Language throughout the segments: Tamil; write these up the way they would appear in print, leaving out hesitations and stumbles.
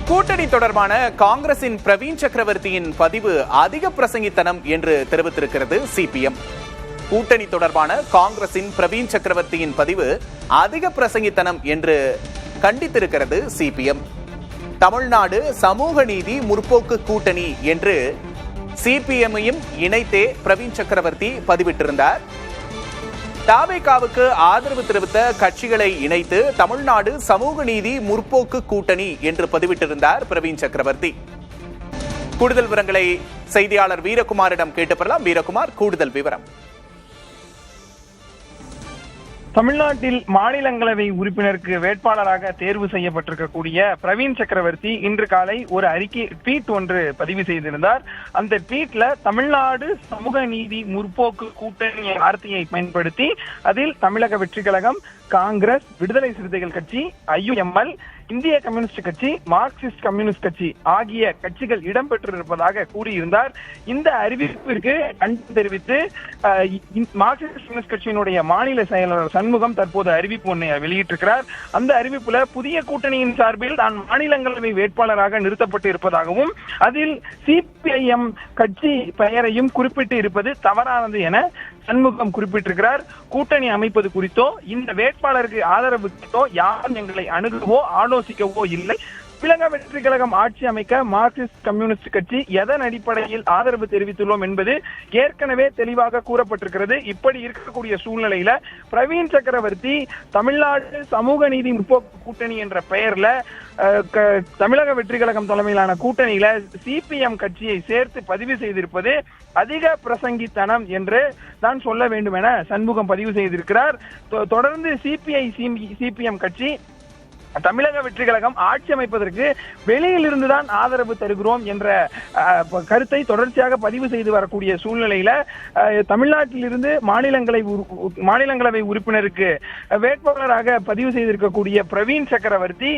கூட்டணி தொடர்பான காங்கிரசின் பிரவீன் சக்கரவர்த்தியின் பதிவு அதிக பிரசங்கித்தனம் என்று தெரிவித்திருக்கிறது சிபிஎம். கூட்டணி தொடர்பான காங்கிரசின் பிரவீன் சக்கரவர்த்தியின் பதிவு அதிக பிரசங்கித்தனம் என்று கண்டித்திருக்கிறது சிபிஎம். தமிழ்நாடு சமூக நீதி முற்போக்கு கூட்டணி என்று சிபிஎம்மையும் இணைத்தே பிரவீன் சக்கரவர்த்தி பதிவிட்டிருந்தார். தவேகாவுக்கு ஆதரவு தெரிவித்த கட்சிகளை இணைத்து தமிழ்நாடு சமூக நீதி முற்போக்கு கூட்டணி என்று பதிவிட்டிருந்தார் பிரவீன் சக்கரவர்த்தி. கூடுதல் விவரங்களை செய்தியாளர் வீரகுமாரிடம் கேட்டு பெறலாம். வீரகுமார், கூடுதல் விவரம். தமிழ்நாட்டில் மாநிலங்களவை உறுப்பினருக்கு வேட்பாளராக தேர்வு செய்யப்பட்டிருக்கக்கூடிய பிரவீன் சக்கரவர்த்தி இன்று காலை ஒரு ட்வீட் ஒன்று பதிவு செய்திருந்தார். அந்த ட்வீட்ல தமிழ்நாடு சமூக நீதி முற்போக்கு கூட்டணி வார்த்தையை பயன்படுத்தி அதில் தமிழக வெற்றி கழகம், காங்கிரஸ், விடுதலை சிறுத்தைகள் கட்சி, IUML, இந்திய கம்யூனிஸ்ட் கட்சி, மார்க்சிஸ்ட் கம்யூனிஸ்ட் கட்சி ஆகிய கட்சிகள் இடம்பெற்றிருப்பதாக கூறியிருந்தார். இந்த அறிவிப்பிற்கு கண்டனம் தெரிவித்து மார்க்சிஸ்ட் கம்யூனிஸ்ட் கட்சியினுடைய மாநில செயலாளர் சண்முகம் தற்போது அறிவிப்பு ஒன்றை வெளியிட்டிருக்கிறார். அந்த அறிவிப்புல புதிய கூட்டணியின் சார்பில் தான் மாநிலங்களவை வேட்பாளராக நிறுத்தப்பட்டு இருப்பதாகவும் அதில் சிபிஐஎம் கட்சி பெயரையும் குறிப்பிட்டு இருப்பது தவறானது என சண்முகம் குறிப்பிட்டிருக்கிறார். கூட்டணி அமைப்பது குறித்தோ இந்த வேட்பாளருக்கு ஆதரவு குறித்தோ யாரும் எங்களை அணுகவோ ஆலோசிக்கவோ இல்லை. தமிழக வெற்றி கழகம் ஆட்சி அமைக்க மார்க்சிஸ்ட் கம்யூனிஸ்ட் கட்சி எதன் அடிப்படையில் ஆதரவு தெரிவித்துள்ளோம் என்பது ஏற்கனவே தெளிவாக கூறப்பட்டிருக்கிறது. இப்படி இருக்கக்கூடிய சூழ்நிலையில பிரவீன் சக்கரவர்த்தி தமிழ்நாடு சமூக நீதி முற்போக்கு கூட்டணி என்ற பெயர்ல தமிழக வெற்றி கழகம் தலைமையிலான கூட்டணியில சிபிஎம் கட்சியை சேர்த்து பதிவு செய்திருப்பது அதிக பிரசங்கித்தனம் என்று தான் சொல்ல வேண்டும் என சண்முகம் பதிவு செய்திருக்கிறார். தொடர்ந்து சிபிஎம் கட்சி தமிழக வெற்றி கழகம் ஆட்சி அமைப்பதற்கு வெளியில் இருந்துதான் ஆதரவு தருகிறோம் என்ற கருத்தை தொடர்ச்சியாக பதிவு செய்து வரக்கூடிய சூழ்நிலையில தமிழ்நாட்டில் இருந்து மாநிலங்களவை உறுப்பினருக்கு வேட்பாளராக பதிவு செய்திருக்கக்கூடிய பிரவீன் சக்கரவர்த்தி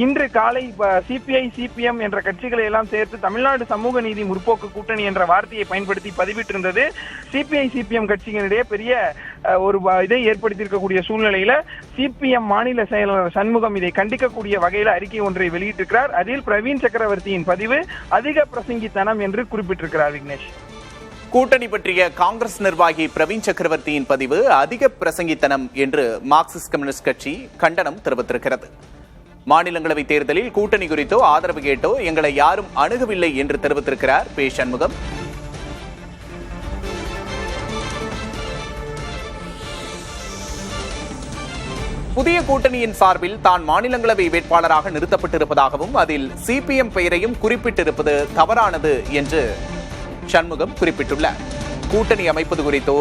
இன்று காலை சிபிஎம் என்ற கட்சிகளை எல்லாம் சேர்த்து தமிழ்நாடு சமூக நீதி முற்போக்கு கூட்டணி என்ற வார்த்தையை பயன்படுத்தி பதிவிட்டிருந்தது சிபிஎம் கட்சிகளிடையே பெரிய ஒரு இதை ஏற்படுத்தியிருக்கக்கூடிய சூழ்நிலையில சிபிஎம் மாநில செயலாளர் சண்முகம் இதை கண்டிக்கக்கூடிய வகையில் அறிக்கை ஒன்றை வெளியிட்டிருக்கிறார். அதில் பிரவீன் சக்கரவர்த்தியின் பதிவு அதிக பிரசங்கித்தனம் என்று குறிப்பிட்டிருக்கிறார். விக்னேஷ், கூட்டணி பற்றிய காங்கிரஸ் நிர்வாகி பிரவீன் சக்கரவர்த்தியின் பதிவு அதிக பிரசங்கித்தனம் என்று மார்க்சிஸ்ட் கம்யூனிஸ்ட் கட்சி கண்டனம் தெரிவித்திருக்கிறது. மாநிலங்களவை தேர்தலில் கூட்டணி குறித்தோ ஆதரவு கேட்டோ எங்களை யாரும் அணுகவில்லை என்று தெரிவித்திருக்கிறார் பே. சண்முகம். புதிய கூட்டணியின் சார்பில் தான் மாநிலங்களவை வேட்பாளராக நிறுத்தப்பட்டிருப்பதாகவும் அதில் சிபிஎம் பெயரையும் குறிப்பிட்டிருப்பது தவறானது என்று சண்முகம் குறிப்பிட்டுள்ளார். கூட்டணி அமைப்பது குறித்தோ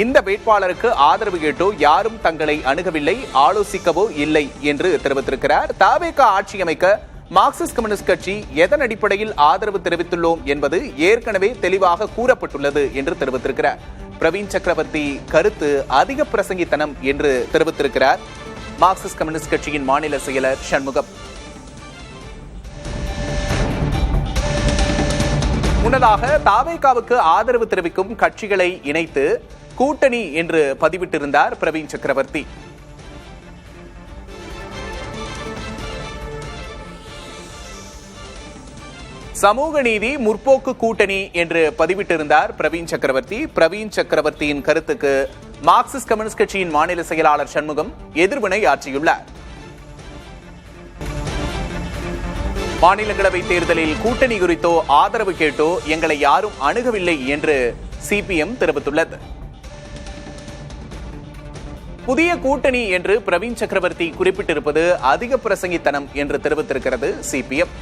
இந்த வேட்பாளருக்கு ஆதரவு கேட்டோ யாரும் தங்களை அணுகவில்லை, ஆலோசிக்கவோ இல்லை என்று தெரிவித்திருக்கிறார். தவேகா ஆட்சி அமைக்க மார்க்சிஸ்ட் கம்யூனிஸ்ட் கட்சி எதன் அடிப்படையில் ஆதரவு தெரிவித்துள்ளோம் என்பது ஏற்கனவே தெளிவாக கூறப்பட்டுள்ளது என்று தெரிவித்திருக்கிறார். பிரவீன் சக்கரவர்த்தி கருத்து அதிக பிரசங்கித்தனம் என்று தெரிவித்திருக்கிறார் மார்க்சிஸ்ட் கம்யூனிஸ்ட் கட்சியின் மாநில செயலர் சண்முகம். முன்னதாக தவேகாவுக்கு ஆதரவு தெரிவிக்கும் கட்சிகளை இணைத்து கூட்டணி என்று பதிவிட்டிருந்தார் பிரவீன் சக்கரவர்த்தி. சமூக நீதி முற்போக்கு கூட்டணி என்று பதிவிட்டிருந்தார் பிரவீன் சக்கரவர்த்தி. பிரவீன் சக்கரவர்த்தியின் கருத்துக்கு மார்க்சிஸ்ட் கம்யூனிஸ்ட் கட்சியின் மாநில செயலாளர் சண்முகம் எதிர்வினை ஆற்றியுள்ளார். மாநிலங்களவை தேர்தலில் கூட்டணி குறித்தோ ஆதரவு கேட்டோ எங்களை யாரும் அணுகவில்லை என்று சிபிஎம் தெரிவித்துள்ளது. புதிய கூட்டணி என்று பிரவீன் சக்கரவர்த்தி குறிப்பிட்டிருப்பது அதிக பிரசங்கித்தனம் என்று தெரிவித்திருக்கிறது சிபிஎம்.